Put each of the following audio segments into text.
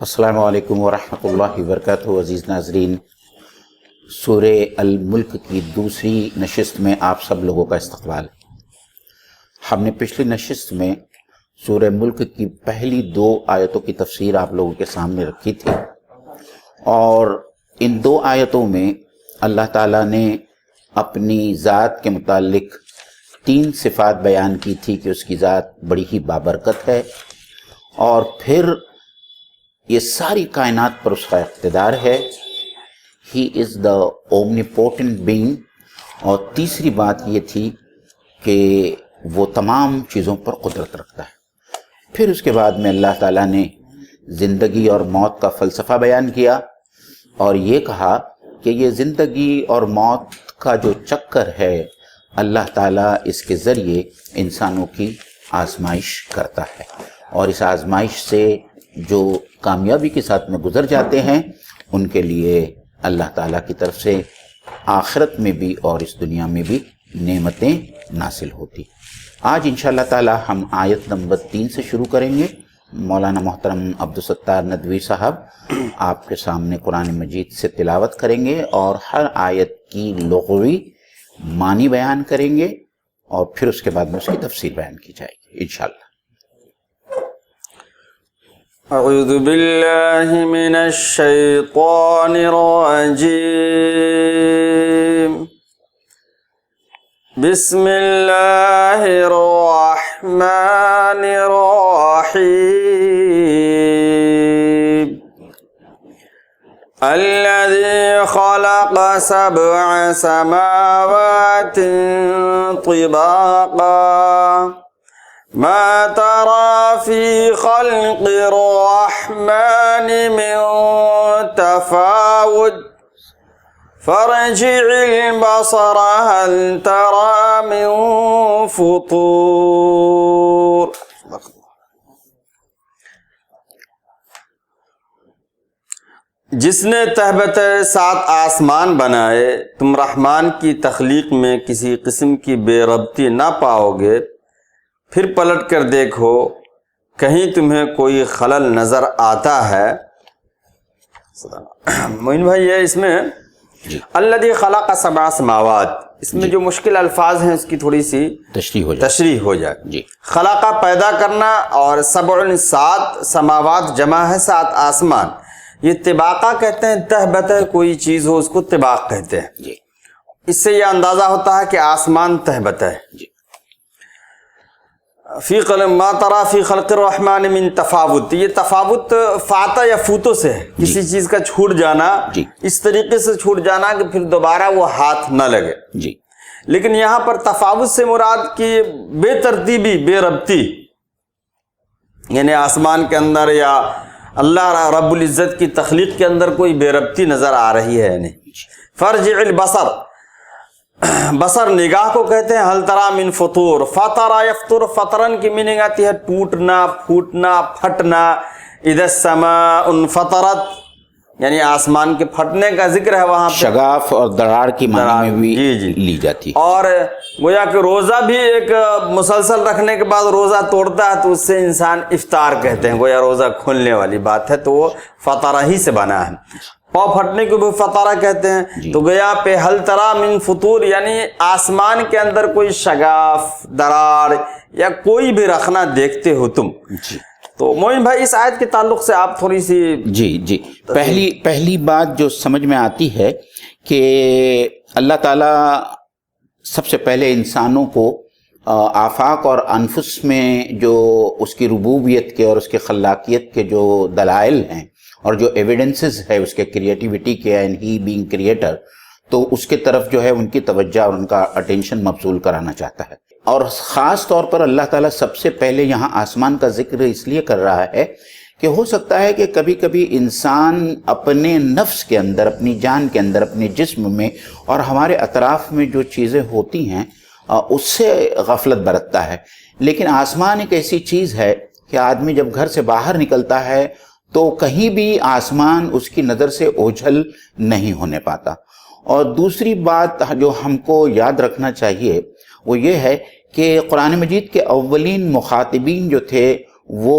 السلام علیکم ورحمۃ اللہ وبرکاتہ۔ عزیز ناظرین، سورہ الملک کی دوسری نشست میں آپ سب لوگوں کا استقبال۔ ہم نے پچھلی نشست میں سورہ ملک کی پہلی 2 آیتوں کی تفسیر آپ لوگوں کے سامنے رکھی تھی، اور ان 2 آیتوں میں اللہ تعالیٰ نے اپنی ذات کے متعلق 3 صفات بیان کی تھی کہ اس کی ذات بڑی ہی بابرکت ہے، اور پھر یہ ساری کائنات پر اس کا اقتدار ہے، ہی از دا اومنیپوٹنٹ بینگ، اور تیسری بات یہ تھی کہ وہ تمام چیزوں پر قدرت رکھتا ہے۔ پھر اس کے بعد میں اللہ تعالیٰ نے زندگی اور موت کا فلسفہ بیان کیا، اور یہ کہا کہ یہ زندگی اور موت کا جو چکر ہے، اللہ تعالیٰ اس کے ذریعے انسانوں کی آزمائش کرتا ہے، اور اس آزمائش سے جو کامیابی کے ساتھ میں گزر جاتے ہیں ان کے لیے اللہ تعالیٰ کی طرف سے آخرت میں بھی اور اس دنیا میں بھی نعمتیں ناصل ہوتی۔ آج انشاءاللہ تعالیٰ ہم آیت نمبر 3 سے شروع کریں گے۔ مولانا محترم عبدالستار ندوی صاحب آپ کے سامنے قرآن مجید سے تلاوت کریں گے اور ہر آیت کی لغوی معنی بیان کریں گے، اور پھر اس کے بعد میں اس کی تفسیر بیان کی جائے گی انشاءاللہ۔ اعوذ باللہ من الشیطان الرجیم، بسم اللہ الرحمن الرحیم، الذی خلق 7 سماوات طباقا ما ترى في خلق الرحمن من تفاوت فارجع البصر هل ترى من فطور۔ جس نے تہبت 7 آسمان بنائے، تم رحمان کی تخلیق میں کسی قسم کی بے ربطی نہ پاؤ گے، پھر پلٹ کر دیکھو کہیں تمہیں کوئی خلل نظر آتا ہے۔ معین بھائی، یہ اس میں الذی خلق 7 سماوات، اس میں جو مشکل الفاظ ہیں اس کی تھوڑی سی تشریح ہو جائے جی۔ خلقہ پیدا کرنا، اور 7 سماوات جمع ہے 7 آسمان، یہ طباقہ کہتے ہیں۔ تہبت کوئی چیز ہو اس کو طباق کہتے ہیں جی۔ اس سے یہ اندازہ ہوتا ہے کہ آسمان تہبت ہے جی۔ فی قلم ما ترى فی خلق الرحمن من تفاوت، یہ تفاوت فاتا یا فوتو سے ہے، کسی چیز کا چھوٹ جانا، اس طریقے سے چھوٹ جانا کہ پھر دوبارہ وہ ہاتھ نہ لگے جی۔ لیکن یہاں پر تفاوت سے مراد کی بے ترتیبی، بے ربطی، یعنی آسمان کے اندر یا اللہ رب العزت کی تخلیق کے اندر کوئی بے ربطی نظر آ رہی ہے یعنی۔ فرجع البصر، بصر نگاہ کو کہتے ہیں، ہل ترا من فطور، فطرا یفطر، فطرن کی میننگ آتی ہے ٹوٹنا، پھوٹنا، پھٹنا۔ اذا السماء انفطرت، یعنی آسمان کے پھٹنے کا ذکر ہے وہاں پہ، شگاف اور دراڑ کی معنی میں بھی لی جاتی ہے، اور گویا کہ روزہ بھی ایک مسلسل رکھنے کے بعد روزہ توڑتا ہے تو اس سے انسان افطار کہتے ہیں، گویا روزہ کھولنے والی بات ہے، تو وہ فطرہ ہی سے بنا ہے۔ پاؤں پھٹنے کو بھی فطرہ کہتے ہیں، تو گیا پہ ہل ترا من فطور، یعنی آسمان کے اندر کوئی شگاف، دراڑ یا کوئی بھی رکھنا دیکھتے ہو تم جی۔ تو معین بھائی، اس آیت کے تعلق سے آپ تھوڑی سی جی پہلی بات جو سمجھ میں آتی ہے کہ اللہ تعالیٰ سب سے پہلے انسانوں کو آفاق اور انفس میں جو اس کی ربوبیت کے اور اس کی خلاقیت کے جو دلائل ہیں اور جو ایویڈنسز ہے اس کے کریٹیوٹی کے، اینڈ ہی بینگ کریٹر، تو اس کے طرف جو ہے ان کی توجہ اور ان کا اٹینشن مبذول کرانا چاہتا ہے۔ اور خاص طور پر اللہ تعالیٰ سب سے پہلے یہاں آسمان کا ذکر اس لیے کر رہا ہے کہ ہو سکتا ہے کہ کبھی کبھی انسان اپنے نفس کے اندر، اپنی جان کے اندر، اپنے جسم میں اور ہمارے اطراف میں جو چیزیں ہوتی ہیں اس سے غفلت برتتا ہے، لیکن آسمان ایک ایسی چیز ہے کہ آدمی جب گھر سے باہر نکلتا ہے تو کہیں بھی آسمان اس کی نظر سے اوجھل نہیں ہونے پاتا۔ اور دوسری بات جو ہم کو یاد رکھنا چاہیے وہ یہ ہے کہ قرآن مجید کے اولین مخاطبین جو تھے وہ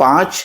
5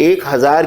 1000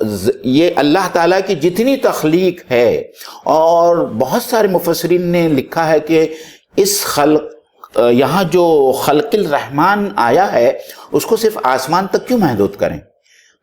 یہ اللہ تعالیٰ کی جتنی تخلیق ہے، اور بہت سارے مفسرین نے لکھا ہے کہ اس یہاں جو خلق الرحمن آیا ہے اس کو صرف آسمان تک کیوں محدود کریں؟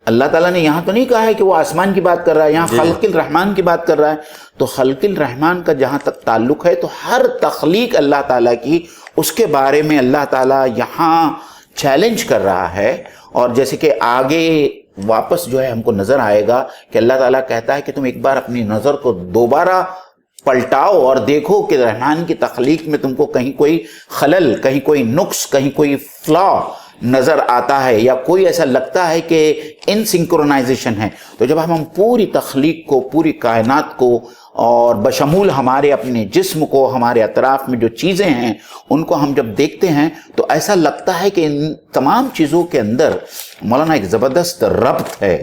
اللہ تعالیٰ نے یہاں تو نہیں کہا ہے کہ وہ آسمان کی بات کر رہا ہے، یہاں خلق الرحمن کی بات کر رہا ہے. تو خلق الرحمن کا جہاں تک تعلق ہے تو ہر تخلیق اللہ تعالیٰ کی، اس کے بارے میں اللہ تعالیٰ یہاں چیلنج کر رہا ہے. اور جیسے کہ آگے واپس جو ہے ہم کو نظر آئے گا کہ اللہ تعالیٰ کہتا ہے کہ تم ایک بار اپنی نظر کو دوبارہ پلٹاؤ اور دیکھو کہ رحمان کی تخلیق میں تم کو کہیں کوئی خلل، کہیں کوئی نقص، کہیں کوئی فلا نظر آتا ہے، یا کوئی ایسا لگتا ہے کہ ان سنکرونائزیشن ہے. تو جب ہم پوری تخلیق کو، پوری کائنات کو، اور بشمول ہمارے اپنے جسم کو، ہمارے اطراف میں جو چیزیں ہیں ان کو ہم جب دیکھتے ہیں تو ایسا لگتا ہے کہ ان تمام چیزوں کے اندر مولانا ایک زبردست ربط ہے،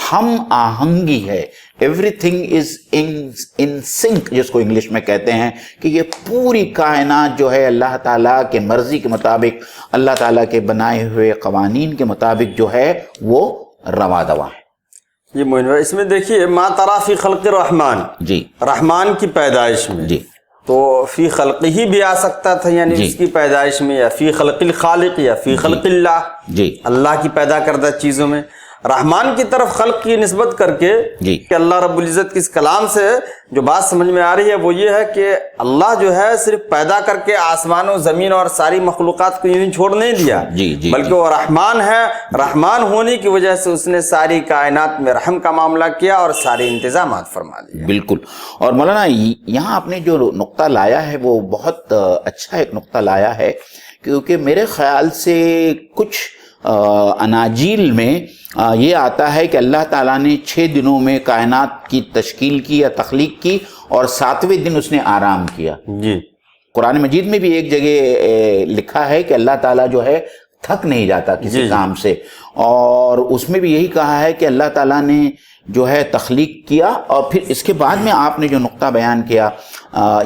ہم آہنگی ہے. Every thing is in sync, جس کو انگلش میں کہتے ہیں، کہ یہ پوری کائنات جو ہے اللہ تعالیٰ کے مرضی کے مطابق، اللہ تعالیٰ کے بنائے ہوئے قوانین کے مطابق جو ہے وہ رواں دواں ہے. یہ معین بھائی، اس میں دیکھیے ما ترا فی خلق الرحمن، جی، رحمان کی پیدائش میں، جی، تو فی خلق ہی بھی آ سکتا تھا، یعنی اس کی پیدائش میں، یا فی خلق الخالق، یا فی خلق اللہ، جی، اللہ کی پیدا کردہ چیزوں میں. رحمان کی طرف خلق کی نسبت کر کے کہ اللہ رب العزت کی اس کلام سے جو بات سمجھ میں آ رہی ہے وہ یہ ہے کہ اللہ جو ہے صرف پیدا کر کے آسمان و زمین اور ساری مخلوقات کو یوں چھوڑ نہیں دیا، بلکہ وہ رحمان ہے. رحمان ہونے کی وجہ سے اس نے ساری کائنات میں رحم کا معاملہ کیا اور سارے انتظامات فرما دیے. بالکل. اور مولانا یہاں آپ نے جو نقطہ لایا ہے وہ بہت اچھا ایک نقطہ لایا ہے، کیونکہ میرے خیال سے کچھ اناجیل میں یہ آتا ہے کہ اللہ تعالیٰ نے 6 دنوں میں کائنات کی تشکیل کی یا تخلیق کی، اور 7ویں دن اس نے آرام کیا. جی، قرآن مجید میں بھی ایک جگہ لکھا ہے کہ اللہ تعالیٰ جو ہے تھک نہیں جاتا کسی کام سے، اور اس میں بھی یہی کہا ہے کہ اللہ تعالیٰ نے جو ہے تخلیق کیا. اور پھر اس کے بعد میں آپ نے جو نقطہ بیان کیا،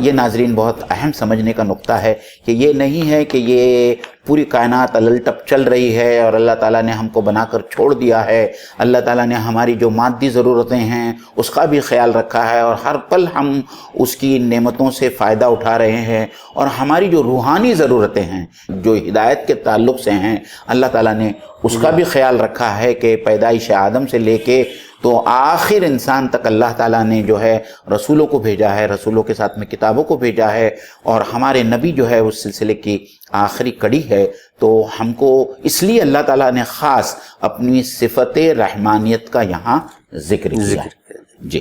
یہ ناظرین بہت اہم سمجھنے کا نقطہ ہے کہ یہ نہیں ہے کہ یہ پوری کائنات الٹپ چل رہی ہے اور اللہ تعالیٰ نے ہم کو بنا کر چھوڑ دیا ہے. اللہ تعالیٰ نے ہماری جو مادی ضرورتیں ہیں اس کا بھی خیال رکھا ہے، اور ہر پل ہم اس کی نعمتوں سے فائدہ اٹھا رہے ہیں. اور ہماری جو روحانی ضرورتیں ہیں جو ہدایت کے تعلق سے ہیں، اللہ تعالیٰ نے اس کا بھی خیال رکھا ہے کہ پیدائش آدم سے لے کے تو آخر انسان تک اللہ تعالیٰ نے جو ہے رسولوں کو بھیجا ہے، رسولوں کے ساتھ میں کتابوں کو بھیجا ہے، اور ہمارے نبی جو ہے اس سلسلے کی آخری کڑی ہے. تو ہم کو اس لیے اللہ تعالیٰ نے خاص اپنی صفت رحمانیت کا یہاں ذکر کیا. جی.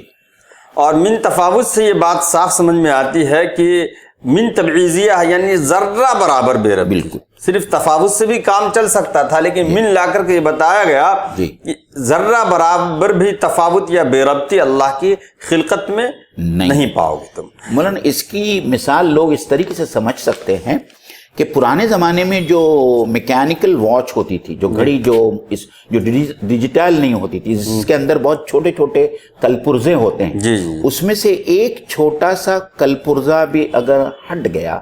اور من تفاوت سے یہ بات صاف سمجھ میں آتی ہے کہ من تبعیضیہ یعنی ذرہ برابر بے ربطی. بالکل. صرف تفاوت سے بھی کام چل سکتا تھا، لیکن من لا کر کے یہ بتایا گیا کہ ذرہ برابر بھی تفاوت یا بے ربطی اللہ کی خلقت میں نہیں پاؤ گے تم. مولانا اس کی مثال لوگ اس طریقے سے سمجھ سکتے ہیں کہ پرانے زمانے میں جو میکینیکل واچ ہوتی تھی، جو گھڑی جو ڈیجیٹل نہیں ہوتی تھی، جس کے اندر بہت چھوٹے چھوٹے کلپرزے ہوتے ہیں، اس میں سے ایک چھوٹا سا کلپرزا بھی اگر ہٹ گیا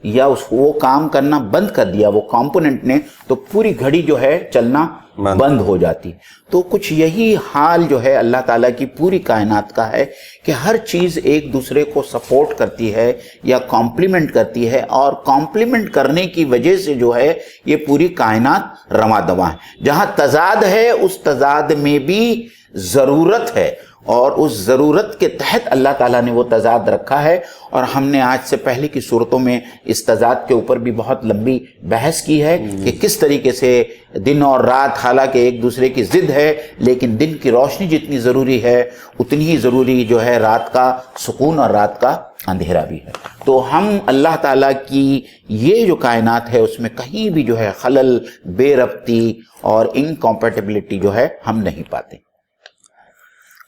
یا وہ کام کرنا بند کر دیا وہ کمپوننٹ نے، تو پوری گھڑی جو ہے چلنا بند ہو جاتی. تو کچھ یہی حال جو ہے اللہ تعالیٰ کی پوری کائنات کا ہے کہ ہر چیز ایک دوسرے کو سپورٹ کرتی ہے یا کمپلیمنٹ کرتی ہے، اور کمپلیمنٹ کرنے کی وجہ سے جو ہے یہ پوری کائنات رواں دواں ہے. جہاں تضاد ہے اس تضاد میں بھی ضرورت ہے، اور اس ضرورت کے تحت اللہ تعالیٰ نے وہ تضاد رکھا ہے. اور ہم نے آج سے پہلے کی صورتوں میں اس تضاد کے اوپر بھی بہت لمبی بحث کی ہے کہ کس طریقے سے دن اور رات حالانکہ ایک دوسرے کی ضد ہے، لیکن دن کی روشنی جتنی ضروری ہے اتنی ہی ضروری جو ہے رات کا سکون اور رات کا اندھیرا بھی ہے. تو ہم اللہ تعالیٰ کی یہ جو کائنات ہے اس میں کہیں بھی جو ہے خلل، بے ربطی اور انکمپیٹیبلٹی جو ہے ہم نہیں پاتے.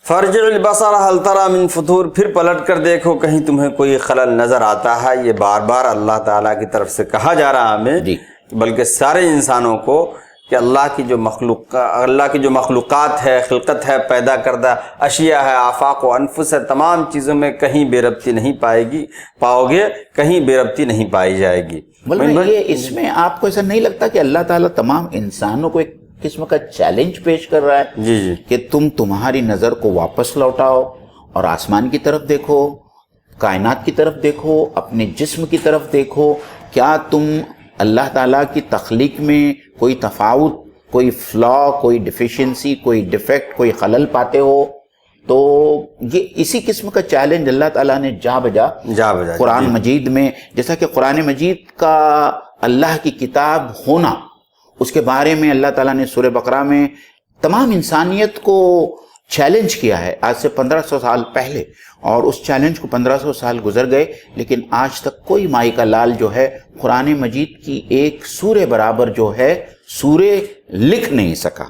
فرجع البصر هل ترى من فطور، پھر پلٹ کر دیکھو کہیں تمہیں کوئی خلل نظر آتا ہے. یہ بار بار اللہ تعالیٰ کی طرف سے کہا جا رہا ہمیں، بلکہ سارے انسانوں کو، کہ اللہ کی جو مخلوقات ہے، خلقت ہے، پیدا کردہ اشیاء ہے، آفاق و انفس ہے، تمام چیزوں میں کہیں بے ربطی نہیں پاؤ گے، کہیں بے ربطی نہیں پائی جائے گی. یہ اس میں آپ کو ایسا نہیں لگتا کہ اللہ تعالیٰ تمام انسانوں کو قسم کا چیلنج پیش کر رہا ہے جی جی کہ تمہاری نظر کو واپس لوٹاؤ اور آسمان کی طرف دیکھو، کائنات کی طرف دیکھو، اپنے جسم کی طرف دیکھو. کیا تم اللہ تعالیٰ کی تخلیق میں کوئی تفاوت، کوئی فلا، کوئی ڈیفیشنسی، کوئی ڈیفیکٹ، کوئی خلل پاتے ہو؟ تو یہ اسی قسم کا چیلنج اللہ تعالیٰ نے جا بجا قرآن مجید میں، جیسا کہ قرآن مجید کا اللہ کی کتاب ہونا، اس کے بارے میں اللہ تعالیٰ نے سورہ بقرہ میں تمام انسانیت کو چیلنج کیا ہے آج سے 1500 سال پہلے، اور اس چیلنج کو 1500 سال گزر گئے، لیکن آج تک کوئی مائی کا لال جو ہے قرآن مجید کی ایک سورہ برابر جو ہے سورہ لکھ نہیں سکا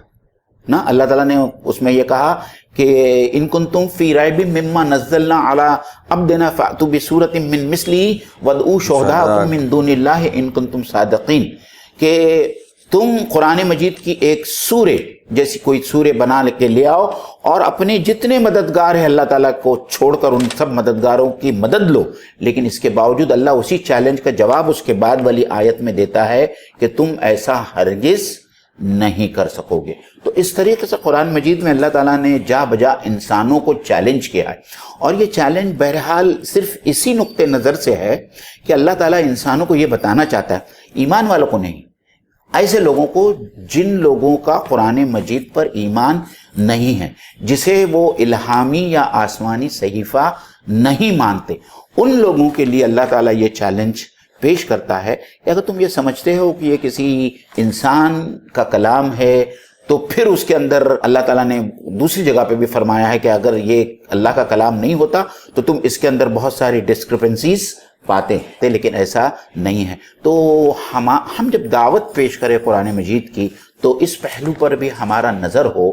نا. اللہ تعالیٰ نے اس میں یہ کہا کہ ان کنتم فی ریب مما نزلنا علی عبدنا فأتوا بسورۃ من مثلہ وادعوا شہداءکم من دون اللہ ان کنتم صادقین، کہ تم قرآن مجید کی ایک سورہ جیسی کوئی سورہ بنا کے لے آؤ اور اپنے جتنے مددگار ہیں اللہ تعالیٰ کو چھوڑ کر ان سب مددگاروں کی مدد لو. لیکن اس کے باوجود اللہ اسی چیلنج کا جواب اس کے بعد والی آیت میں دیتا ہے کہ تم ایسا ہرگز نہیں کر سکو گے. تو اس طریقے سے قرآن مجید میں اللہ تعالیٰ نے جا بجا انسانوں کو چیلنج کیا ہے، اور یہ چیلنج بہرحال صرف اسی نقطۂ نظر سے ہے کہ اللہ تعالیٰ انسانوں کو یہ بتانا چاہتا ہے، ایمان والوں کو نہیں، ایسے لوگوں کو جن لوگوں کا قرآن مجید پر ایمان نہیں ہے، جسے وہ الہامی یا آسمانی صحیفہ نہیں مانتے، ان لوگوں کے لیے اللہ تعالیٰ یہ چیلنج پیش کرتا ہے کہ اگر تم یہ سمجھتے ہو کہ یہ کسی انسان کا کلام ہے، تو پھر اس کے اندر اللہ تعالیٰ نے دوسری جگہ پہ بھی فرمایا ہے کہ اگر یہ اللہ کا کلام نہیں ہوتا تو تم اس کے اندر بہت ساری ڈسکرپنسیز پاتے تھے، لیکن ایسا نہیں ہے. تو ہم جب دعوت پیش کریں قرآن مجید کی تو اس پہلو پر بھی ہمارا نظر ہو،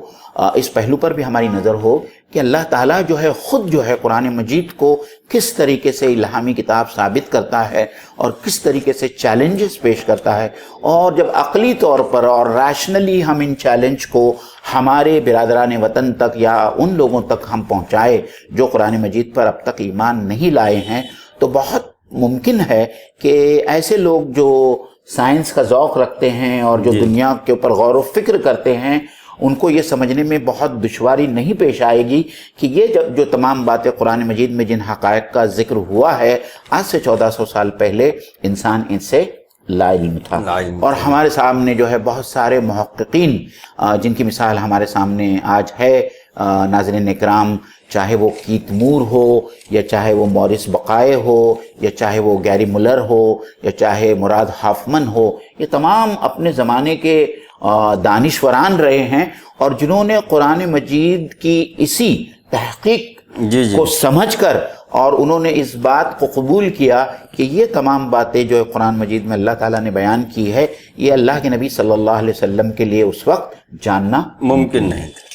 اس پہلو پر بھی ہماری نظر ہو کہ اللہ تعالیٰ جو ہے خود جو ہے قرآن مجید کو کس طریقے سے الہامی کتاب ثابت کرتا ہے اور کس طریقے سے چیلنجز پیش کرتا ہے. اور جب عقلی طور پر اور ریشنلی ہم ان چیلنج کو ہمارے برادران وطن تک یا ان لوگوں تک ہم پہنچائے جو قرآن مجید پر اب تک ایمان نہیں لائے ہیں، تو بہت ممکن ہے کہ ایسے لوگ جو سائنس کا ذوق رکھتے ہیں اور جو دنیا کے اوپر غور و فکر کرتے ہیں، ان کو یہ سمجھنے میں بہت دشواری نہیں پیش آئے گی کہ یہ جو تمام باتیں قرآن مجید میں جن حقائق کا ذکر ہوا ہے آج سے 1400 سال پہلے انسان ان سے لا علم تھا. اور ہمارے سامنے جو ہے بہت سارے محققین جن کی مثال ہمارے سامنے آج ہے، ناظرین اکرام، چاہے وہ کیت مور ہو یا چاہے وہ موریس بقائے ہو یا چاہے وہ گیری ملر ہو یا چاہے مراد ہافمن ہو، یہ تمام اپنے زمانے کے دانشوران رہے ہیں، اور جنہوں نے قرآن مجید کی اسی تحقیق کو سمجھ کر اور انہوں نے اس بات کو قبول کیا کہ یہ تمام باتیں جو قرآن مجید میں اللہ تعالیٰ نے بیان کی ہے یہ اللہ کے نبی صلی اللہ علیہ وسلم کے لیے اس وقت جاننا ممکن نہیں تھا.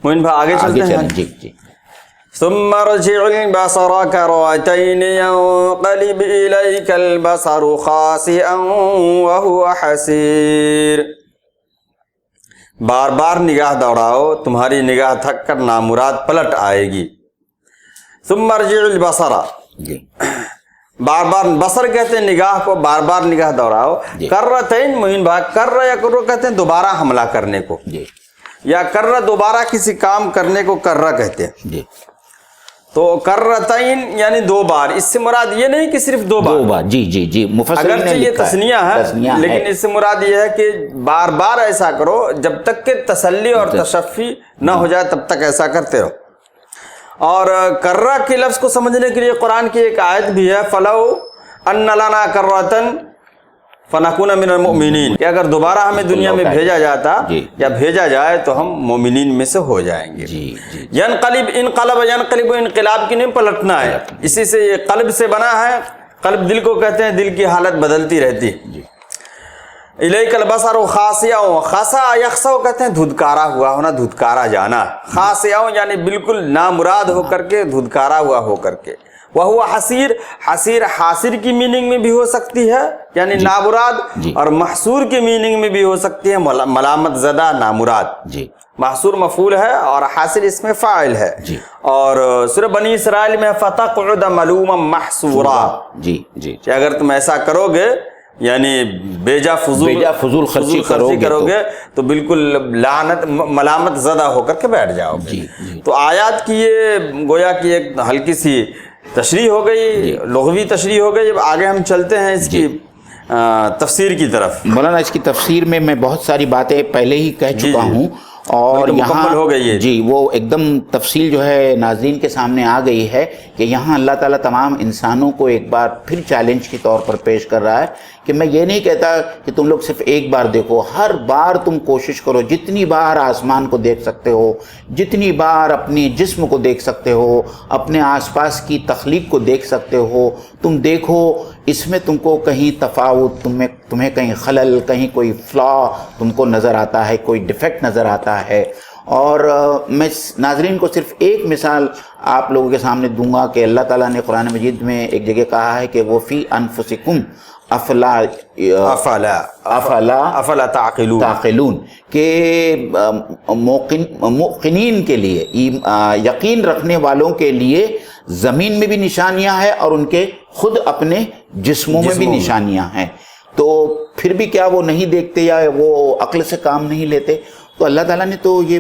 موین بھائی آگے چلتے ہیں. جی جی. ثم ارجع البصر كرتين ينقلب إليك البصر خاسئا وهو حسير. بار بار نگاہ دوڑاؤ، تمہاری نگاہ تھک کر نامراد پلٹ آئے گی. ثم ارجع البصر، جی بار بار بصر کہتے ہیں نگاہ کو، بار بار نگاہ دوڑاؤ. کرتین موین بھائی، کرر یا کرر کہتے ہیں دوبارہ حملہ کرنے کو، جی، یا کرر دوبارہ کسی کام کرنے کو کرر کہتے ہیں. جی. تو کرتین یعنی دو بار، اس سے مراد یہ نہیں کہ صرف دو بار. جی جی جی. اگرچہ یہ تثنیہ ہے لیکن اس سے مراد یہ ہے کہ بار بار ایسا کرو جب تک کہ تسلی اور تشفی نہ ہو جائے تب تک ایسا کرتے رہو. اور کرہ کے لفظ کو سمجھنے کے لیے قرآن کی ایک آیت بھی ہے، فَلَوْ أَنَّ لَنَا كَرَّةً فَنَكُونَ مِنَ الْمُؤْمِنِينَ، کہ اگر دوبارہ ہمیں دنیا میں بھیجا جاتا یا بھیجا جائے تو ہم مومنین میں سے ہو جائیں گے. ینقلب، انقلب ینقلب انقلاب کی نہیں پلٹنا ہے، اسی سے یہ قلب سے بنا ہے. قلب دل کو کہتے ہیں، دل کی حالت بدلتی رہتی. الیک البصر خاسئا، خسا یخسا کہتے ہیں دھدکارا ہوا ہونا، دھدکارا جانا. خاسئا یعنی بالکل نامراد ہو کر کے، دھدکارا ہوا ہو کر کے. وہو حسیر، حسیر حاصر کی میننگ میں بھی ہو سکتی ہے یعنی نامراد، اور محصور کی میننگ میں بھی ہو سکتی ہے ملامت زدہ نامراد. محصور مفعول ہے اور حاصر اس میں فاعل ہے. اور سورہ بنی اسرائیل میں فتقعد ملوما محصورا، جی جی، کہ اگر تم ایسا کرو گے یعنی بیجا فضول خرچی کرو گے تو بالکل لعنت ملامت زدہ ہو کر کے بیٹھ جاؤ گے. تو آیات کی یہ گویا کہ ایک ہلکی سی تشریح ہو گئی, لغوی تشریح ہو گئی. اب آگے ہم چلتے ہیں اس کی تفسیر کی طرف. مولانا اس کی تفسیر میں بہت ساری باتیں پہلے ہی کہہ چکا ہوں, اور یہاں ہو گئی ہے. جی وہ ایک دم تفصیل جو ہے ناظرین کے سامنے آ گئی ہے کہ یہاں اللہ تعالیٰ تمام انسانوں کو ایک بار پھر چیلنج کے طور پر پیش کر رہا ہے کہ میں یہ نہیں کہتا کہ تم لوگ صرف ایک بار دیکھو, ہر بار تم کوشش کرو, جتنی بار آسمان کو دیکھ سکتے ہو, جتنی بار اپنے جسم کو دیکھ سکتے ہو, اپنے آس پاس کی تخلیق کو دیکھ سکتے ہو, تم دیکھو اس میں تم کو کہیں تفاوت, تمہیں کہیں خلل, کہیں کوئی فلا تم کو نظر آتا ہے, کوئی ڈیفیکٹ نظر آتا ہے. اور میں ناظرین کو صرف ایک مثال آپ لوگوں کے سامنے دوں گا کہ اللہ تعالیٰ نے قرآن مجید میں ایک جگہ کہا ہے کہ وہ فی انفسکم افلا تعقلون, کہ موقنین کے لیے, یقین رکھنے والوں کے لیے زمین میں بھی نشانیاں ہیں اور ان کے خود اپنے جسموں میں بھی نشانیاں ہیں. تو پھر بھی کیا وہ نہیں دیکھتے یا وہ عقل سے کام نہیں لیتے؟ تو اللہ تعالیٰ نے تو یہ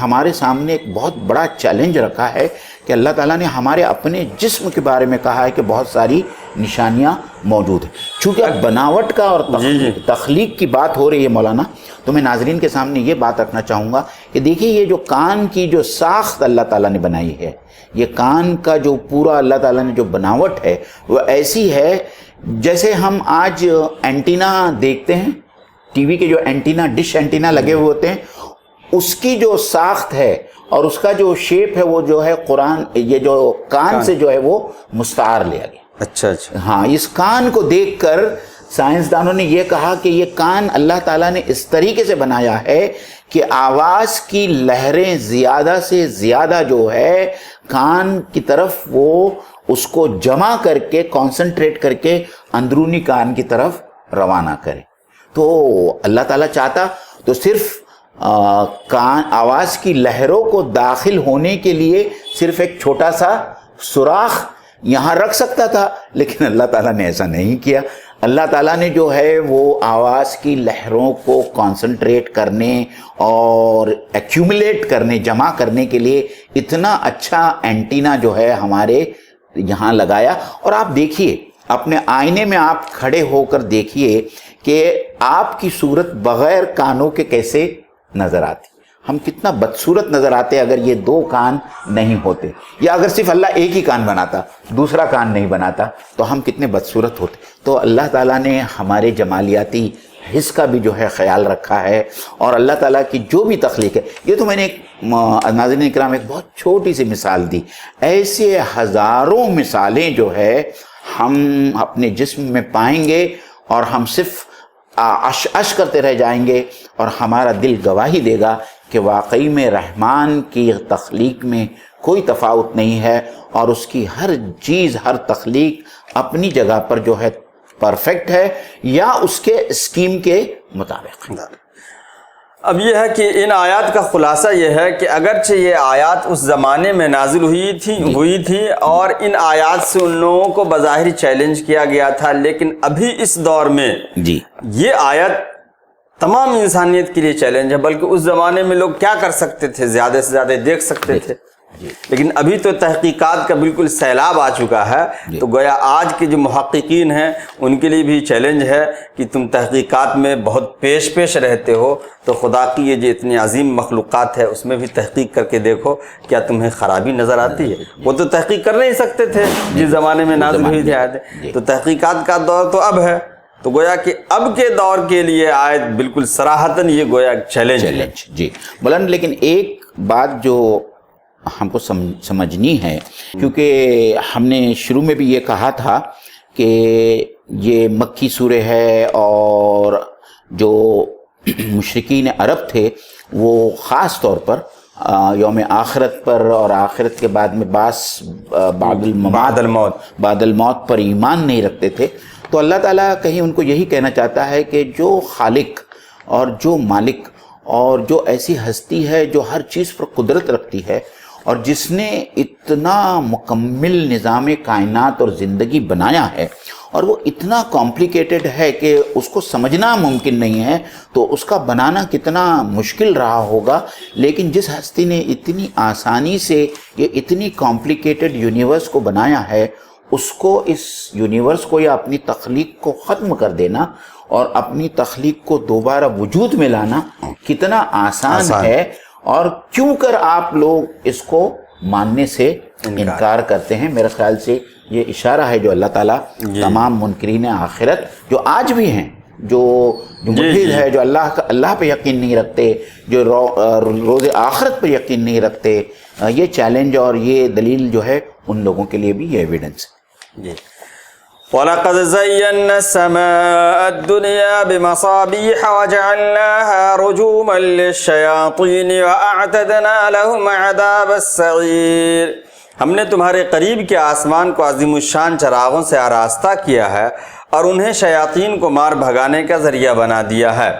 ہمارے سامنے ایک بہت بڑا چیلنج رکھا ہے کہ اللہ تعالیٰ نے ہمارے اپنے جسم کے بارے میں کہا ہے کہ بہت ساری نشانیاں موجود ہیں. چونکہ بناوٹ کا اور تخلیق کی بات ہو رہی ہے مولانا, تو میں ناظرین کے سامنے یہ بات رکھنا چاہوں گا کہ دیکھیے یہ جو کان کی جو ساخت اللہ تعالیٰ نے بنائی ہے, یہ کان کا جو پورا اللہ تعالیٰ نے جو بناوٹ ہے وہ ایسی ہے جیسے ہم آج اینٹینا دیکھتے ہیں, ٹی وی کے جو اینٹینا, ڈش اینٹینا لگے ہوئے ہوتے ہیں, اس کی جو ساخت ہے اور اس کا جو شیپ ہے وہ جو ہے قرآن, یہ جو کان سے جو ہے وہ مستعار لیا گیا. اچھا. ہاں, اس کان کو دیکھ کر سائنسدانوں نے یہ کہا کہ یہ کان اللہ تعالیٰ نے اس طریقے سے بنایا ہے کہ آواز کی لہریں زیادہ سے زیادہ جو ہے کان کی طرف وہ اس کو جمع کر کے, کانسنٹریٹ کر کے اندرونی کان کی طرف روانہ کرے. تو اللہ تعالیٰ چاہتا تو صرف کان آواز کی لہروں کو داخل ہونے کے لیے صرف ایک چھوٹا سا سوراخ یہاں رکھ سکتا تھا, لیکن اللہ تعالیٰ نے ایسا نہیں کیا. اللہ تعالیٰ نے جو ہے وہ آواز کی لہروں کو کانسنٹریٹ کرنے اور ایکیومولیٹ کرنے, جمع کرنے کے لیے اتنا اچھا اینٹینا جو ہے ہمارے یہاں لگایا. اور آپ دیکھیے, اپنے آئینے میں آپ کھڑے ہو کر دیکھیے کہ آپ کی صورت بغیر کانوں کے کیسے نظر آتی. ہم کتنا بدصورت نظر آتے اگر یہ دو کان نہیں ہوتے, یا اگر صرف اللہ ایک ہی کان بناتا, دوسرا کان نہیں بناتا, تو ہم کتنے بدصورت ہوتے. تو اللہ تعالیٰ نے ہمارے جمالیاتی حص کا بھی جو ہے خیال رکھا ہے, اور اللہ تعالیٰ کی جو بھی تخلیق ہے, یہ تو میں نے ایک ناظرین اکرام ایک بہت چھوٹی سی مثال دی, ایسے ہزاروں مثالیں جو ہے ہم اپنے جسم میں پائیں گے اور ہم صرف اش کرتے رہ جائیں گے, اور ہمارا دل گواہی دے گا کہ واقعی میں رحمان کی تخلیق میں کوئی تفاوت نہیں ہے, اور اس کی ہر چیز, ہر تخلیق اپنی جگہ پر جو ہے پرفیکٹ ہے یا اس کے اسکیم کے مطابق. اب یہ ہے کہ ان آیات کا خلاصہ یہ ہے کہ اگرچہ یہ آیات اس زمانے میں نازل ہوئی تھی اور ان آیات سے ان لوگوں کو بظاہر چیلنج کیا گیا تھا, لیکن ابھی اس دور میں یہ آیت تمام انسانیت کے لیے چیلنج ہے. بلکہ اس زمانے میں لوگ کیا کر سکتے تھے, زیادہ سے زیادہ دیکھ سکتے تھے, لیکن ابھی تو تحقیقات کا بالکل سیلاب آ چکا ہے. تو گویا آج کے جو محققین ہیں ان کے لیے بھی چیلنج ہے کہ تم تحقیقات میں بہت پیش رہتے ہو, تو خدا کی یہ جو اتنی عظیم مخلوقات ہے اس میں بھی تحقیق کر کے دیکھو کیا تمہیں خرابی نظر آتی ہے. وہ تو تحقیق کر نہیں سکتے تھے جس زمانے میں نازل ہوئی تھی آیتیں, تو تحقیقات کا دور تو اب ہے. تو گویا کہ اب کے دور کے لیے آیت بالکل صراحتاً یہ گویا چیلنج. جی بلند, لیکن ایک بات جو ہم کو سمجھنی ہے, کیونکہ ہم نے شروع میں بھی یہ کہا تھا کہ یہ مکی سورہ ہے, اور جو مشرکین عرب تھے وہ خاص طور پر یوم آخرت پر اور آخرت کے بعد میں بعد الموت پر ایمان نہیں رکھتے تھے. تو اللہ تعالیٰ کہیں ان کو یہی کہنا چاہتا ہے کہ جو خالق اور جو مالک اور جو ایسی ہستی ہے جو ہر چیز پر قدرت رکھتی ہے, اور جس نے اتنا مکمل نظام کائنات اور زندگی بنایا ہے اور وہ اتنا کمپلیکیٹڈ ہے کہ اس کو سمجھنا ممکن نہیں ہے، تو اس کا بنانا کتنا مشکل رہا ہوگا، لیکن جس ہستی نے اتنی آسانی سے یہ اتنی کمپلیکیٹڈ یونیورس کو بنایا ہے، اس کو، اس یونیورس کو یا اپنی تخلیق کو ختم کر دینا اور اپنی تخلیق کو دوبارہ وجود میں لانا کتنا آسان ہے، اور کیوں کر آپ لوگ اس کو ماننے سے انکار کرتے ہیں۔ میرے خیال سے یہ اشارہ ہے جو اللہ تعالیٰ تمام منکرین آخرت جو آج بھی ہیں، جو ملحد ہے، جو اللہ پہ یقین نہیں رکھتے، جو روز آخرت پہ یقین نہیں رکھتے، یہ چیلنج اور یہ دلیل جو ہے ان لوگوں کے لیے بھی یہ ایویڈنس ہے۔ وَلَقَدْ زَيَّنَّا السَّمَاءَ الدُّنْيَا بِمَصَابِيحَ وَجَعَلْنَاهَا رُجُومًا لِلشَّيَاطِينِ وَأَعْتَدْنَا لَهُمْ عَذَابَ السَّعِيرِ۔ ہم نے تمہارے قریب کے آسمان کو عظیم الشان چراغوں سے آراستہ کیا ہے اور انہیں شیاطین کو مار بھگانے کا ذریعہ بنا دیا ہے۔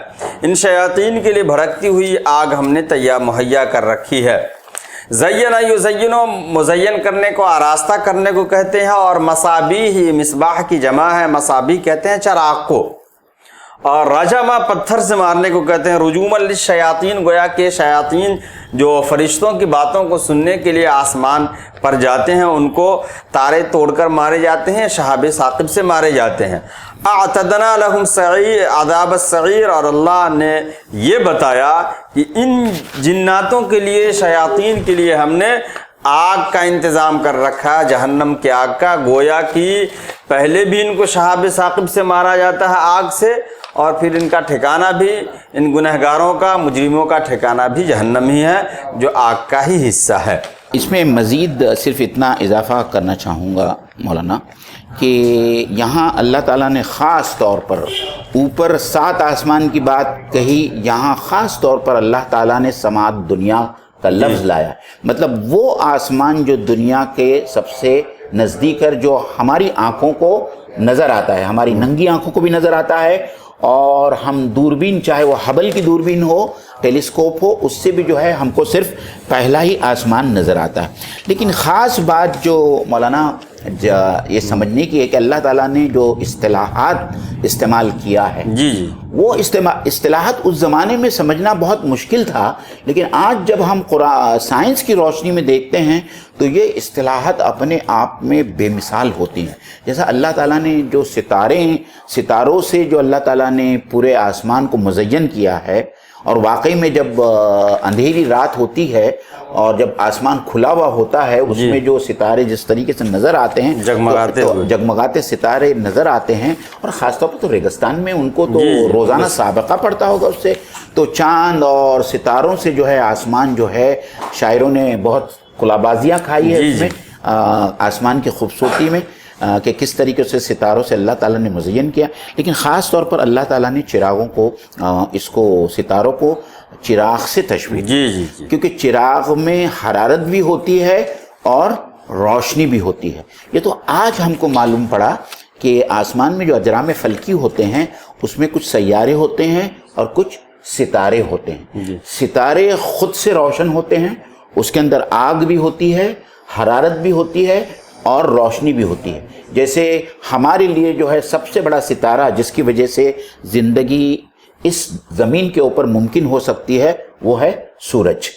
ان شیاطین کے لیے بھڑکتی ہوئی آگ ہم نے تیار مہیا کر رکھی ہے۔ زینا یزینو، مزین کرنے کو، آراستہ کرنے کو کہتے ہیں، اور مصابیح، مصباح کی جمع ہے، مصابیح کہتے ہیں چراغ کو، اور رجما پتھر سے مارنے کو کہتے ہیں۔ رجوما للشیاطین، گویا کہ شیاطین جو فرشتوں کی باتوں کو سننے کے لیے آسمان پر جاتے ہیں، ان کو تارے توڑ کر مارے جاتے ہیں، شہاب ثاقب سے مارے جاتے ہیں۔ اعتدنا لہم سعیر، عذاب السعیر، اور اللہ نے یہ بتایا کہ ان جناتوں کے لیے، شیاطین کے لیے ہم نے آگ کا انتظام کر رکھا، جہنم کے آگ کا، گویا کہ پہلے بھی ان کو شہاب ثاقب سے مارا جاتا ہے آگ سے، اور پھر ان کا ٹھکانہ بھی، ان گنہگاروں کا، مجرموں کا ٹھکانہ بھی جہنم ہی ہے، جو آگ کا ہی حصہ ہے۔ اس میں مزید صرف اتنا اضافہ کرنا چاہوں گا مولانا کہ یہاں اللہ تعالیٰ نے خاص طور پر اوپر 7 آسمان کی بات کہی، یہاں خاص طور پر اللہ تعالیٰ نے سماعت دنیا کا لفظ لایا، مطلب وہ آسمان جو دنیا کے سب سے نزدیک ہے، جو ہماری آنکھوں کو نظر آتا ہے، ہماری ننگی آنکھوں کو بھی نظر آتا ہے، اور ہم دوربین، چاہے وہ ہبل کی دوربین ہو، ٹیلیسکوپ ہو، اس سے بھی جو ہے ہم کو صرف پہلا ہی آسمان نظر آتا ہے۔ لیکن خاص بات جو مولانا یہ سمجھنے کی ہے کہ اللہ تعالیٰ نے جو اصطلاحات استعمال کیا ہے، وہ اصطلاحات اس زمانے میں سمجھنا بہت مشکل تھا، لیکن آج جب ہم سائنس کی روشنی میں دیکھتے ہیں تو یہ اصطلاحات اپنے آپ میں بے مثال ہوتی ہیں۔ جیسا اللہ تعالیٰ نے جو ستاروں سے جو اللہ تعالیٰ نے پورے آسمان کو مزین کیا ہے، اور واقعی میں جب اندھیری رات ہوتی ہے اور جب آسمان کھلا ہوا ہوتا ہے، اس میں جو ستارے جس طریقے سے نظر آتے ہیں، جگمگاتے ستارے نظر آتے ہیں، اور خاص طور پر تو ریگستان میں ان کو تو روزانہ سابقہ پڑتا ہوگا اس سے، تو چاند اور ستاروں سے جو ہے آسمان جو ہے، شاعروں نے بہت قلابازیاں کھائی ہے اس میں، آسمان کی خوبصورتی میں، کہ کس طریقے سے ستاروں سے اللہ تعالیٰ نے مزین کیا۔ لیکن خاص طور پر اللہ تعالیٰ نے چراغوں کو، اس کو، ستاروں کو چراغ سے تشبیہ دی، کیونکہ چراغ میں حرارت بھی ہوتی ہے اور روشنی بھی ہوتی ہے۔ یہ تو آج ہم کو معلوم پڑا کہ آسمان میں جو اجرام فلکی ہوتے ہیں، اس میں کچھ سیارے ہوتے ہیں اور کچھ ستارے ہوتے ہیں۔ ستارے خود سے روشن ہوتے ہیں، اس کے اندر آگ بھی ہوتی ہے، حرارت بھی ہوتی ہے اور روشنی بھی ہوتی ہے۔ جیسے ہمارے لیے جو ہے سب سے بڑا ستارہ جس کی وجہ سے زندگی اس زمین کے اوپر ممکن ہو سکتی ہے، وہ ہے سورج،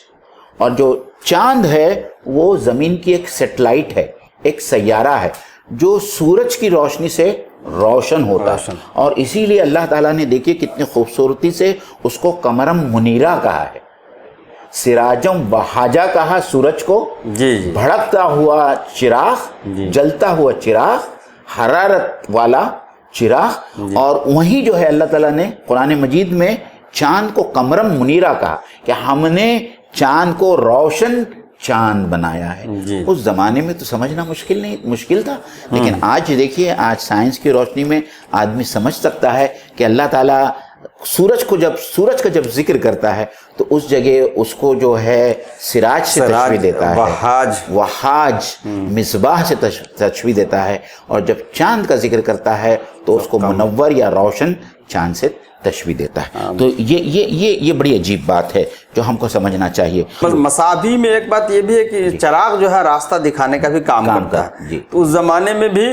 اور جو چاند ہے وہ زمین کی ایک سیٹلائٹ ہے، ایک سیارہ ہے جو سورج کی روشنی سے روشن ہوتا ہے، اور اسی لیے اللہ تعالیٰ نے دیکھیے کتنی خوبصورتی سے اس کو قمرم منیرہ کہا ہے، سراجم وہاجا کہا سورج کو، بھڑکتا ہوا چراغ، جلتا ہوا چراغ، حرارت والا چراغ، اور وہیں جو ہے اللہ تعالیٰ نے قرآن مجید میں چاند کو قمرم منیرہ کہا کہ ہم نے چاند کو روشن چاند بنایا ہے۔ اس زمانے میں تو سمجھنا مشکل تھا، لیکن آج دیکھیے، آج سائنس کی روشنی میں آدمی سمجھ سکتا ہے کہ اللہ تعالیٰ سورج کا جب ذکر کرتا ہے تو اس جگہ اس کو جو ہے سراج سے تشبیہ دیتا ہے، وہاج مصباح سے تشبیہ دیتا ہے، اور جب چاند کا ذکر کرتا ہے تو اس کو منور یا روشن چاند سے تشبیہ دیتا ہے. تو یہ بڑی عجیب بات ہے جو ہم کو سمجھنا چاہیے. مصابیح میں ایک بات یہ بھی ہے کہ چراغ جو ہے راستہ دکھانے کا بھی کام کرتا ہے. تو اس زمانے میں بھی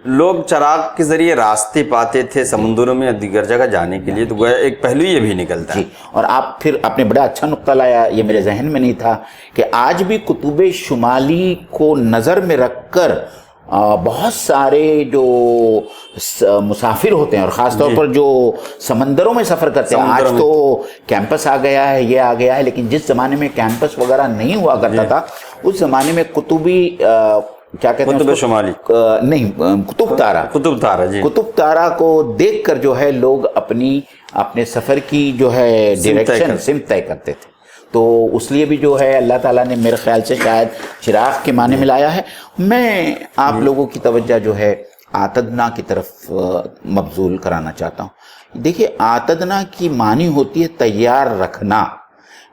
لوگ چراغ کے ذریعے راستے پاتے تھے سمندروں میں یا دیگر جگہ جانے کے لیے. تو گویا ایک پہلو یہ بھی نکلتا ہے. اور آپ نے بڑا اچھا نقطہ لایا, یہ میرے ذہن میں نہیں تھا کہ آج بھی قطب شمالی کو نظر میں رکھ کر بہت سارے جو مسافر ہوتے ہیں اور خاص طور پر جو سمندروں میں سفر کرتے ہیں, آج تو کیمپس آ گیا ہے, یہ آ گیا ہے, لیکن جس زمانے میں کیمپس وغیرہ نہیں ہوا کرتا تھا اس زمانے میں قطبی کیا کہتے ہیں, قطب شمالی نہیں, قطب تارہ کو دیکھ کر جو ہے لوگ اپنے سفر کی جو ہے ڈائریکشن سمت طے کرتے تھے. تو اس لیے بھی جو ہے اللہ تعالیٰ نے میرے خیال سے شاید چراغ کے معنی میں لایا ہے. میں آپ لوگوں کی توجہ جو ہے آتدنا کی طرف مبذول کرانا چاہتا ہوں. دیکھیے, آتدنا کی معنی ہوتی ہے تیار رکھنا.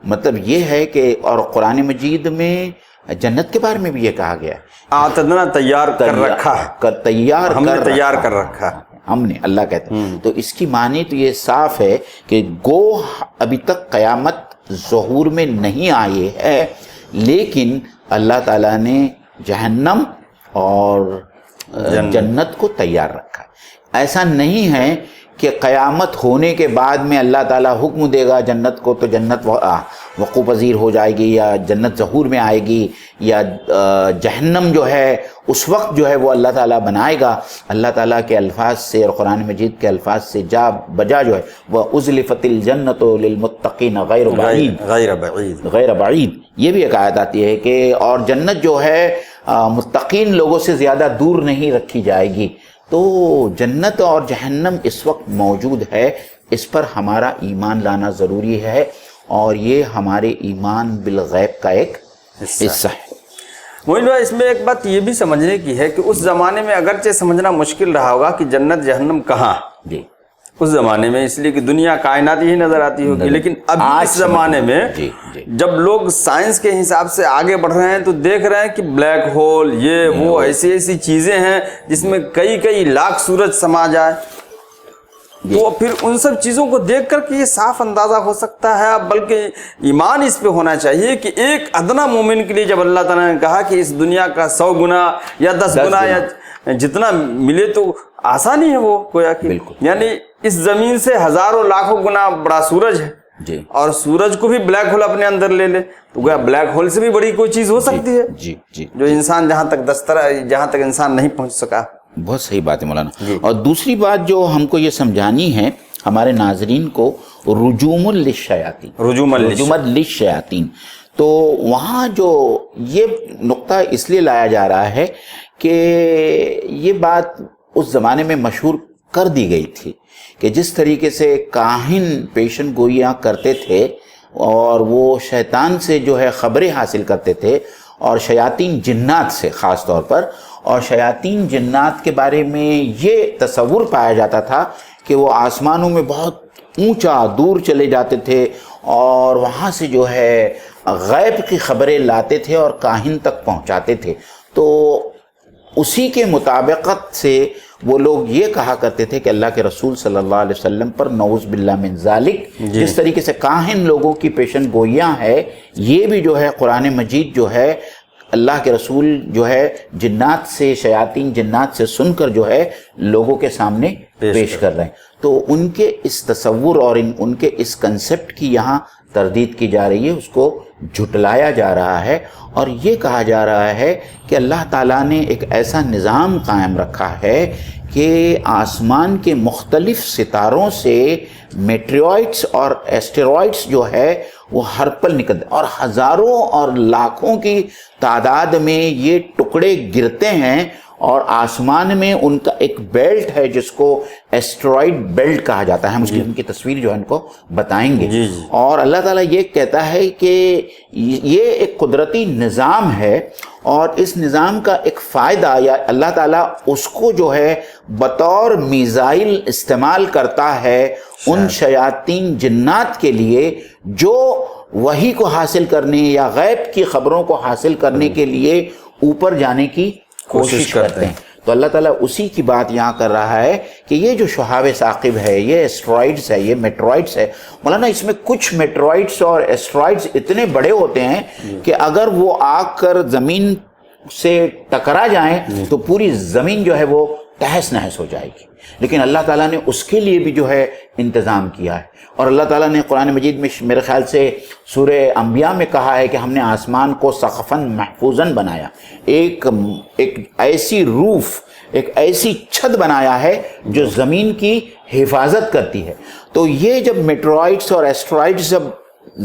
مطلب یہ ہے کہ, اور قرآن مجید میں جنت کے بارے میں بھی یہ کہا گیا ہے, آتدنا تیار کر رکھا ہے, تیار کر رکھا ہم نے, اللہ کہتے ہیں. تو اس کی معنی تو یہ صاف ہے کہ گو ابھی تک قیامت ظہور میں نہیں آئی ہے, لیکن اللہ تعالیٰ نے جہنم اور جنت کو تیار رکھا ہے. ایسا نہیں ہے کہ قیامت ہونے کے بعد میں اللہ تعالیٰ حکم دے گا جنت کو تو جنت وقوع پذیر ہو جائے گی یا جنت ظہور میں آئے گی, یا جہنم جو ہے اس وقت جو ہے وہ اللہ تعالیٰ بنائے گا. اللہ تعالیٰ کے الفاظ سے اور قرآن مجید کے الفاظ سے جا بجا جو ہے وہ ازلفت الجنت للمتقین غیر بعید, یہ بھی ایک آیت آتی ہے کہ اور جنت جو ہے متقین لوگوں سے زیادہ دور نہیں رکھی جائے گی. تو جنت اور جہنم اس وقت موجود ہے, اس پر ہمارا ایمان لانا ضروری ہے, اور یہ ہمارے ایمان بالغیب کا ایک حصہ ہے. موین بھائی, اس میں ایک بات یہ بھی سمجھنے کی ہے کہ اس زمانے میں اگرچہ سمجھنا مشکل رہا ہوگا کہ جنت جہنم کہاں, اس زمانے میں, اس لیے کہ دنیا کائنات ہی نظر آتی ہوگی, لیکن اب اس زمانے میں جب لوگ سائنس کے حساب سے آگے بڑھ رہے ہیں تو دیکھ رہے ہیں کہ بلیک ہول, یہ وہ ایسی چیزیں ہیں جس میں کئی لاکھ سورج سما جائے. تو پھر ان سب چیزوں کو دیکھ کر کہ یہ صاف اندازہ ہو سکتا ہے, بلکہ ایمان اس پہ ہونا چاہیے کہ ایک ادنا مومن کے لیے جب اللہ تعالیٰ نے کہا کہ اس دنیا کا 100 گنا یا 10 گنا یا جتنا ملے تو آسانی ہے وہ گویا کہ, یعنی اس زمین سے ہزاروں لاکھوں گنا بڑا سورج ہے, اور سورج کو بھی بلیک ہول اپنے اندر لے لے تو گویا بلیک ہول سے بھی بڑی کوئی چیز ہو سکتی ہے جو انسان جہاں تک انسان نہیں پہنچ سکا. بہت صحیح بات ہے مولانا. اور دوسری بات جو ہم کو یہ سمجھانی ہے ہمارے ناظرین کو, رجوم للشیاطین. تو وہاں جو یہ نقطہ اس لیے لایا جا رہا ہے کہ یہ بات اس زمانے میں مشہور کر دی گئی تھی کہ جس طریقے سے کاہن پیشن گوئیاں کرتے تھے اور وہ شیطان سے جو ہے خبریں حاصل کرتے تھے, اور شیاطین جنات سے خاص طور پر, اور شیاطین جنات کے بارے میں یہ تصور پایا جاتا تھا کہ وہ آسمانوں میں بہت اونچا دور چلے جاتے تھے اور وہاں سے جو ہے غیب کی خبریں لاتے تھے اور کاہن تک پہنچاتے تھے. تو اسی کے مطابقت سے وہ لوگ یہ کہا کرتے تھے کہ اللہ کے رسول صلی اللہ علیہ وسلم پر نعوذ باللہ من ذالک, جس طریقے سے کاہن لوگوں کی پیشن گوئیاں ہے, یہ بھی جو ہے قرآن مجید جو ہے اللہ کے رسول جو ہے جنات سے, شیاطین جنات سے سن کر جو ہے لوگوں کے سامنے پیش کر رہے ہیں. تو ان کے اس تصور اور ان کے اس کنسپٹ کی یہاں تردید کی جا رہی ہے, اس کو جھٹلایا جا رہا ہے, اور یہ کہا جا رہا ہے کہ اللہ تعالیٰ نے ایک ایسا نظام قائم رکھا ہے کہ آسمان کے مختلف ستاروں سے میٹریوائٹس اور ایسٹیرائڈس جو ہے وہ ہر پل نکلتے, اور ہزاروں اور لاکھوں کی تعداد میں یہ ٹکڑے گرتے ہیں, اور آسمان میں ان کا ایک بیلٹ ہے جس کو ایسٹرائڈ بیلٹ کہا جاتا ہے. ہم اس کی ان کی تصویر جو ہے ان کو بتائیں گے. اور اللہ تعالیٰ یہ کہتا ہے کہ یہ ایک قدرتی نظام ہے, اور اس نظام کا ایک فائدہ یا اللہ تعالیٰ اس کو جو ہے بطور میزائل استعمال کرتا ہے ان شیاطین جنات کے لیے جو وحی کو حاصل کرنے یا غیب کی خبروں کو حاصل کرنے کے لیے اوپر جانے کی کوشش کرتے ہیں. تو اللہ تعالیٰ اسی کی بات یہاں کر رہا ہے کہ یہ جو شہاب ثاقب ہے، یہ ایسٹرائڈز ہے، یہ میٹرائڈز ہے، مولانا اس میں کچھ میٹرائڈز اور ایسٹرائڈز اتنے بڑے ہوتے ہیں کہ اگر وہ آ کر زمین سے ٹکرا جائیں تو پوری زمین جو ہے وہ تہس نہس ہو جائے گی، لیکن اللہ تعالیٰ نے اس کے لیے بھی جو ہے انتظام کیا ہے۔ اور اللہ تعالیٰ نے قرآن مجید میں میرے خیال سے سورہ انبیاء میں کہا ہے کہ ہم نے آسمان کو سقفاً محفوظاً بنایا، ایک ایسی روف، ایک ایسی چھت بنایا ہے جو زمین کی حفاظت کرتی ہے۔ تو یہ جب میٹرائڈز اور ایسٹرائڈز جب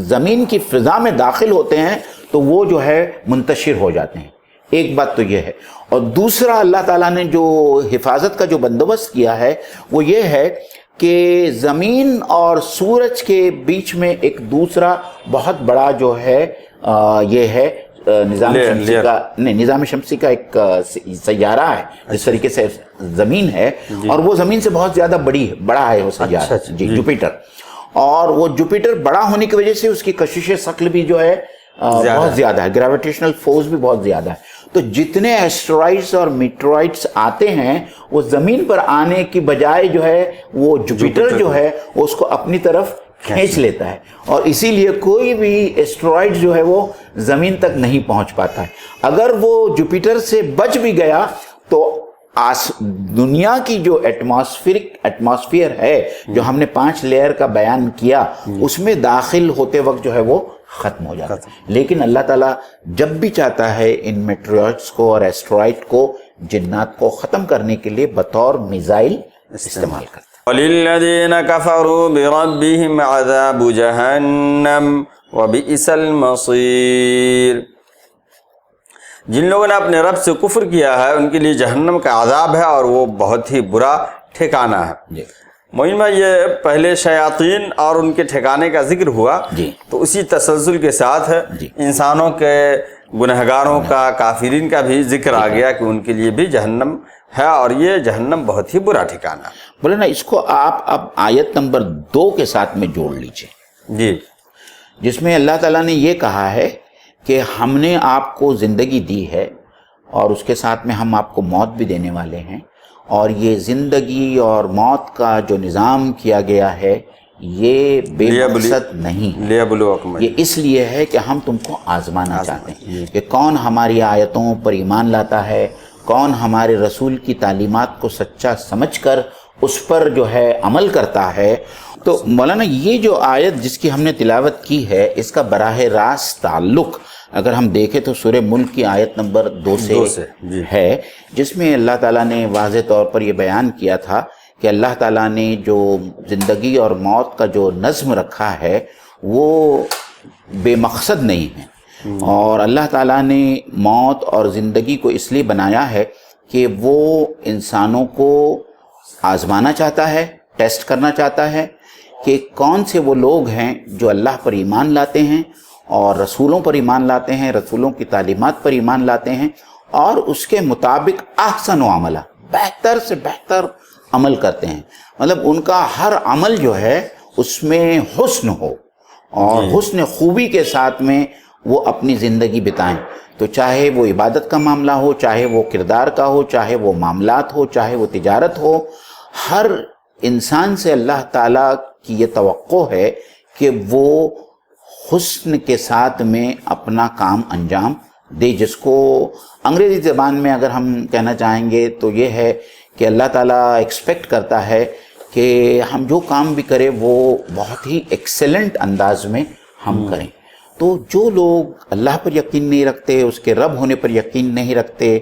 زمین کی فضا میں داخل ہوتے ہیں تو وہ جو ہے منتشر ہو جاتے ہیں، ایک بات تو یہ ہے۔ اور دوسرا اللہ تعالیٰ نے جو حفاظت کا جو بندوبست کیا ہے وہ یہ ہے کہ زمین اور سورج کے بیچ میں ایک دوسرا بہت بڑا جو ہے یہ ہے نظام شمسی کا، نہیں، نظام شمسی کا ایک سیارہ ہے، جس طریقے سے زمین ہے اور وہ زمین سے بہت زیادہ بڑا ہے وہ سیارہ، جی، جوپیٹر۔ اور وہ جوپیٹر بڑا ہونے کی وجہ سے اس کی کشش ثقل بھی جو ہے بہت زیادہ ہے، گریویٹیشنل فورس بھی بہت زیادہ ہے۔ تو جتنے ایسٹرائڈز اور میٹرائڈز آتے ہیں وہ زمین پر آنے کی بجائے جو ہے وہ جوپیٹر جو ہے اس کو اپنی طرف کھینچ لیتا ہے، اور اسی لیے کوئی بھی ایسٹرائڈ جو ہے وہ زمین تک نہیں پہنچ پاتا ہے۔ اگر وہ جوپیٹر سے بچ بھی گیا تو دنیا کی جو ایٹماسفیئر ہے جو ہم نے 5 لیئر کا بیان کیا، اس میں داخل ہوتے وقت جو ہے وہ ختم ہو جاتا ہے۔ لیکن اللہ تعالیٰ جب بھی چاہتا ہے ان میٹرائڈز کو اور ایسٹرائڈ کو، جنات کو ختم کرنے کے لیے بطور میزائل استعمال کرتا ہے۔ وَلِلَّذِينَ كَفَرُوا بِرَبِّهِمْ عَذَابُ جَهَنَّمَ وَبِئْسَ الْمَصِيرُ۔ جن لوگوں نے اپنے رب سے کفر کیا ہے ان کے لیے جہنم کا عذاب ہے اور وہ بہت ہی برا ٹھکانہ ہے۔ معین بھائی، یہ پہلے شیاطین اور ان کے ٹھکانے کا ذکر ہوا، تو اسی تسلسل کے ساتھ انسانوں کے گنہگاروں کا، کافرین کا بھی ذکر آ گیا کہ ان کے لیے بھی جہنم ہے اور یہ جہنم بہت ہی برا ٹھکانہ ہے۔ بولے نا، اس کو آپ اب آیت نمبر 2 کے ساتھ میں جوڑ لیجئے، جی، جس میں اللہ تعالیٰ نے یہ کہا ہے کہ ہم نے آپ کو زندگی دی ہے اور اس کے ساتھ میں ہم آپ کو موت بھی دینے والے ہیں، اور یہ زندگی اور موت کا جو نظام کیا گیا ہے یہ بے مقصد نہیں، یہ اس لیے ہے کہ ہم تم کو آزمانا چاہتے ہیں کہ کون ہماری آیتوں پر ایمان لاتا ہے، کون ہمارے رسول کی تعلیمات کو سچا سمجھ کر اس پر جو ہے عمل کرتا ہے۔ تو مولانا یہ جو آیت جس کی ہم نے تلاوت کی ہے اس کا براہ راست تعلق اگر ہم دیکھیں تو سورہ ملک کی آیت نمبر 2 سے ہے، جس میں اللہ تعالیٰ نے واضح طور پر یہ بیان کیا تھا کہ اللہ تعالیٰ نے جو زندگی اور موت کا جو نظم رکھا ہے وہ بے مقصد نہیں ہے، اور اللہ تعالیٰ نے موت اور زندگی کو اس لیے بنایا ہے کہ وہ انسانوں کو آزمانا چاہتا ہے، ٹیسٹ کرنا چاہتا ہے کہ کون سے وہ لوگ ہیں جو اللہ پر ایمان لاتے ہیں اور رسولوں پر ایمان لاتے ہیں، رسولوں کی تعلیمات پر ایمان لاتے ہیں، اور اس کے مطابق احسن و عملہ، بہتر سے بہتر عمل کرتے ہیں۔ مطلب ان کا ہر عمل جو ہے اس میں حسن ہو اور حسن خوبی کے ساتھ میں وہ اپنی زندگی بتائیں، تو چاہے وہ عبادت کا معاملہ ہو، چاہے وہ کردار کا ہو، چاہے وہ معاملات ہو، چاہے وہ تجارت ہو، ہر انسان سے اللہ تعالیٰ کی یہ توقع ہے کہ وہ حسن کے ساتھ میں اپنا کام انجام دے، جس کو انگریزی زبان میں اگر ہم کہنا چاہیں گے تو یہ ہے کہ اللہ تعالیٰ ایکسپیکٹ کرتا ہے کہ ہم جو کام بھی کریں وہ بہت ہی ایکسلنٹ انداز میں ہم کریں۔ تو جو لوگ اللہ پر یقین نہیں رکھتے، اس کے رب ہونے پر یقین نہیں رکھتے،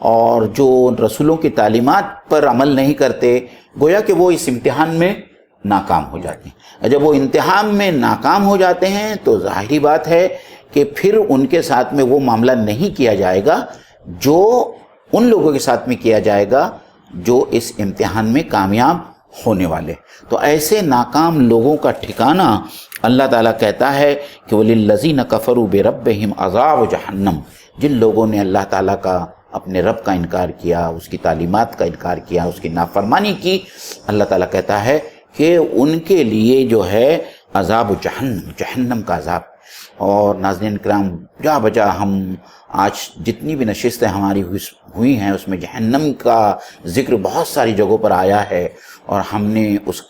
اور جو رسولوں کی تعلیمات پر عمل نہیں کرتے، گویا کہ وہ اس امتحان میں ناکام ہو جاتے ہیں۔ جب وہ امتحان میں ناکام ہو جاتے ہیں تو ظاہری بات ہے کہ پھر ان کے ساتھ میں وہ معاملہ نہیں کیا جائے گا جو ان لوگوں کے ساتھ میں کیا جائے گا جو اس امتحان میں کامیاب ہونے والے۔ تو ایسے ناکام لوگوں کا ٹھکانہ اللہ تعالیٰ کہتا ہے کہ وَلِلَّذِينَ كَفَرُوا بِرَبِّهِمْ عَذَابُ جَهَنَّمَ، جن لوگوں نے اللہ تعالیٰ کا، اپنے رب کا انکار کیا، اس کی تعلیمات کا انکار کیا، اس کی نافرمانی کی، اللہ تعالیٰ کہتا ہے کہ ان کے لیے جو ہے عذاب جہنم، جہنم کا عذاب۔ اور ناظرین کرام، جا بجا ہم آج جتنی بھی نشستیں ہماری ہوئی ہیں اس میں جہنم کا ذکر بہت ساری جگہوں پر آیا ہے، اور ہم نے اس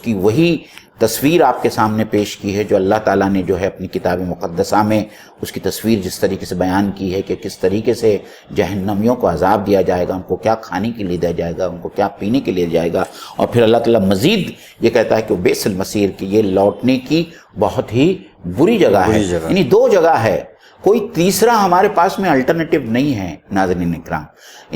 کی وہی تصویر آپ کے سامنے پیش کی ہے جو اللہ تعالیٰ نے جو ہے اپنی کتاب مقدسہ میں اس کی تصویر جس طریقے سے بیان کی ہے کہ کس طریقے سے جہنمیوں کو عذاب دیا جائے گا، ان کو کیا کھانے کے لیے دیا جائے گا، ان کو کیا پینے کے لیے جائے گا، اور پھر اللہ تعالیٰ مزید یہ کہتا ہے کہ بئس المصیر کہ یہ لوٹنے کی بہت ہی بری جگہ ہے۔ یعنی دو جگہ ہے، کوئی تیسرا ہمارے پاس میں الٹرنیٹو نہیں ہے۔ ناظرین اکرام،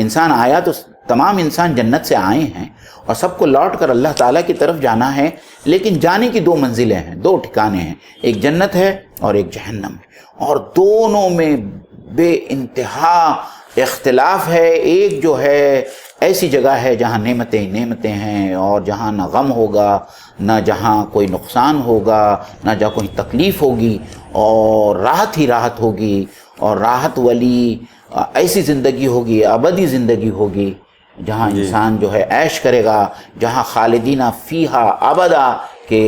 انسان آیا تو تمام انسان جنت سے آئے ہیں اور سب کو لوٹ کر اللہ تعالیٰ کی طرف جانا ہے، لیکن جانے کی دو منزلیں ہیں، دو ٹھکانے ہیں، ایک جنت ہے اور ایک جہنم ہے، اور دونوں میں بے انتہا اختلاف ہے۔ ایک جو ہے ایسی جگہ ہے جہاں نعمتیں ہیں، اور جہاں نہ غم ہوگا، نہ جہاں کوئی نقصان ہوگا، نہ جہاں کوئی تکلیف ہوگی، اور راحت ہی راحت ہوگی، اور راحت والی ایسی زندگی ہوگی، ابدی زندگی ہوگی جہاں انسان جو ہے عیش کرے گا، جہاں خالدین فیہا ابدا کے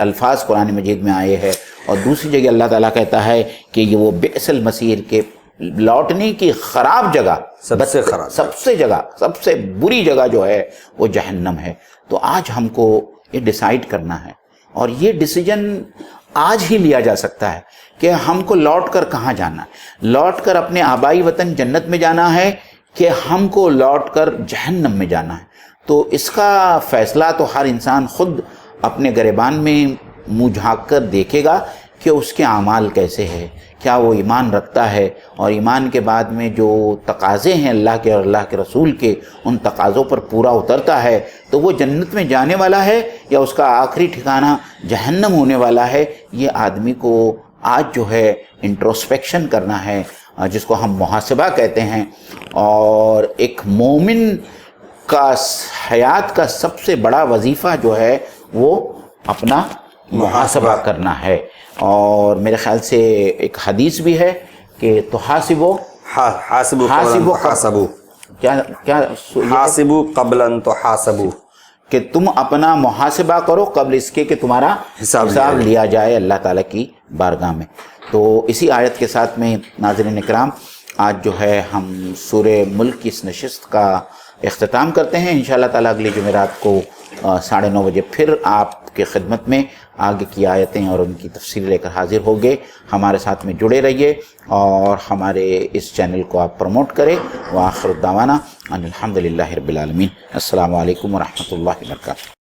الفاظ قرآن مجید میں آئے ہیں۔ اور دوسری جگہ اللہ تعالیٰ کہتا ہے کہ یہ وہ بئس المصیر کے لوٹنے کی خراب جگہ، سب سے بری جگہ جو ہے وہ جہنم ہے۔ تو آج ہم کو یہ ڈیسائیڈ کرنا ہے، اور یہ ڈیسیجن آج ہی لیا جا سکتا ہے کہ ہم کو لوٹ کر کہاں جانا ہے، لوٹ کر اپنے آبائی وطن جنت میں جانا ہے کہ ہم کو لوٹ کر جہنم میں جانا ہے۔ تو اس کا فیصلہ تو ہر انسان خود اپنے گریبان میں منہ جھانک کر دیکھے گا کہ اس کے اعمال کیسے ہیں، کیا وہ ایمان رکھتا ہے، اور ایمان کے بعد میں جو تقاضے ہیں اللہ کے اور اللہ کے رسول کے، ان تقاضوں پر پورا اترتا ہے تو وہ جنت میں جانے والا ہے یا اس کا آخری ٹھکانہ جہنم ہونے والا ہے۔ یہ آدمی کو آج جو ہے انٹروسپیکشن کرنا ہے، جس کو ہم محاسبہ کہتے ہیں، اور ایک مومن کا حیات کا سب سے بڑا وظیفہ جو ہے وہ اپنا محاسبہ کرنا ہے۔ اور میرے خیال سے ایک حدیث بھی ہے کہ تو حاسبو قبل ان تحاسبو، کہ تم اپنا محاسبہ کرو قبل اس کے کہ تمہارا حساب لیا جائے اللہ تعالیٰ کی بارگاہ میں۔ تو اسی آیت کے ساتھ میں ناظرین اکرام آج جو ہے ہم سورہ ملک کی اس نشست کا اختتام کرتے ہیں۔ انشاءاللہ تعالیٰ اگلی جمعرات کو 9:30 بجے پھر آپ کے خدمت میں آگے کی آیتیں اور ان کی تفسیر لے کر حاضر ہوگے۔ ہمارے ساتھ میں جڑے رہیے اور ہمارے اس چینل کو آپ پروموٹ کریں۔ وآخر دعوانا ان الحمدللہ رب العالمین۔ السلام علیکم ورحمۃ اللہ وبرکاتہ۔